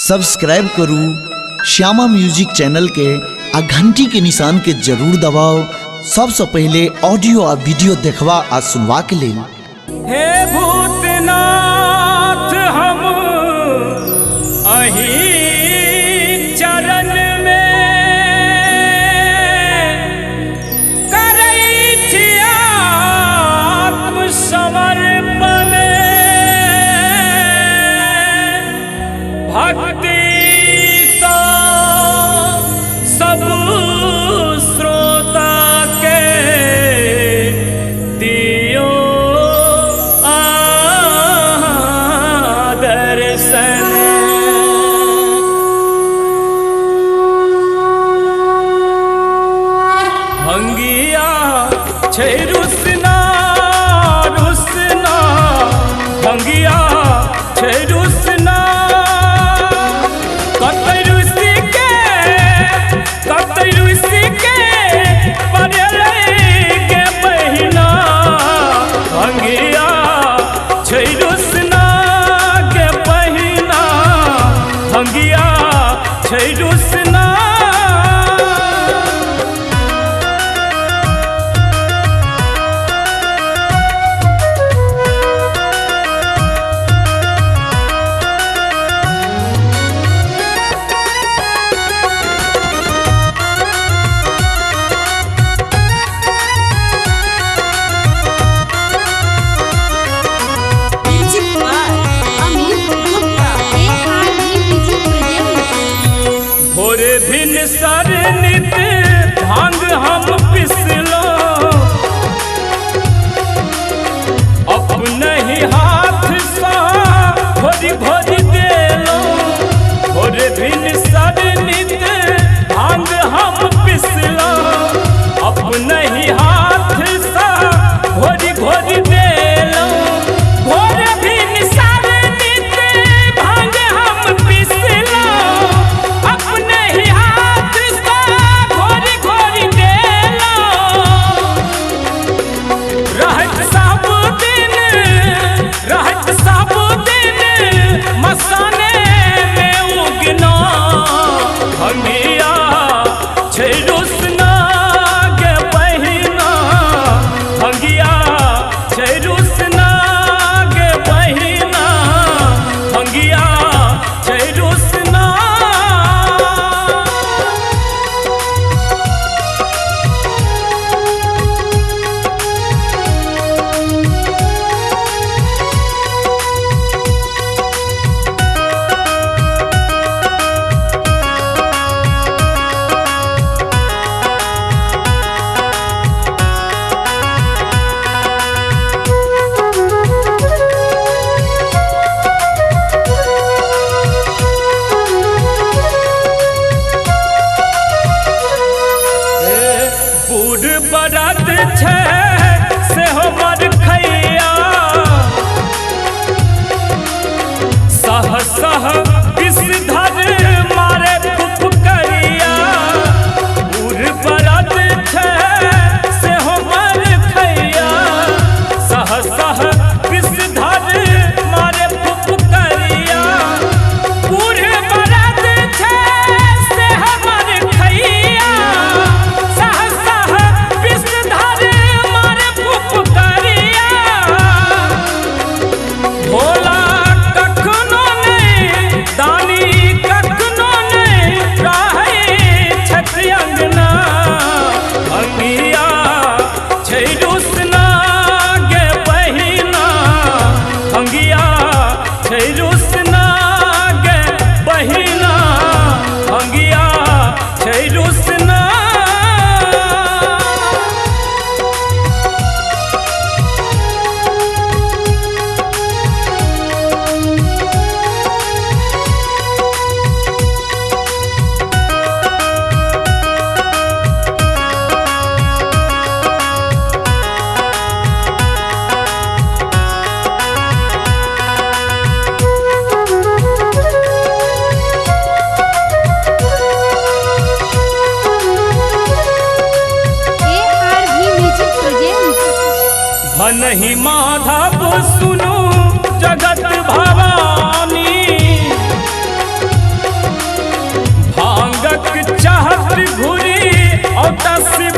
Subscribe करू Shyama music channel के आ घंटी के निशान के जरूर दबाओ सबसे पहले ऑडियो आ वीडियो देखवा आ सुनवा के लिए। हे भूतनाथ हम अही चरण में करई छी आत्मसमर्पण भक्ति तो सब श्रोता के दियो दर्शन। भंगिया छै रुसना रुसना भंगिया छै रुसना कतई रुसी के पड़ले के बहिना भंगिया छै रुसना के बहिना भंगिया छै रुसना। भोरे भिन सर नित भांग हम पिसलो अपने ही हाथ सा भोरी भोरी देलो। भोरे भिन सर नित भांग हम पिसलो अपने ही हाथ सा भोरी भोरी देलो। भोरे भिन सर नित भांग हम पिसलो अपने ही हाथ सा घोरी घोरी देलो। रहत सब दिन मसाने में उगना भंगिया छै रुसना के बहिना भंगिया छै रुसना के बहिना भंगिया छै रुसना। बूढ़ बरद छै से हमर खैया सह सह विषधर मारे फुफकरिया। बूढ़ बरद छै से हमर खैया सह सह विषधर मारे फुफकरिया। बूढ़ बरद छै से हमर खैया सह सह विषधर मारे फुफकरिया। भोला कखनो नहीं दानी कखनो नहीं रहै छथि अंगना भंगिया छै रुसना के बहिना भंगिया छै रुसना के बहिना भंगिया छै रुसना। भनहि माधव सुनु जगत भवानी घुरी घुरी औता से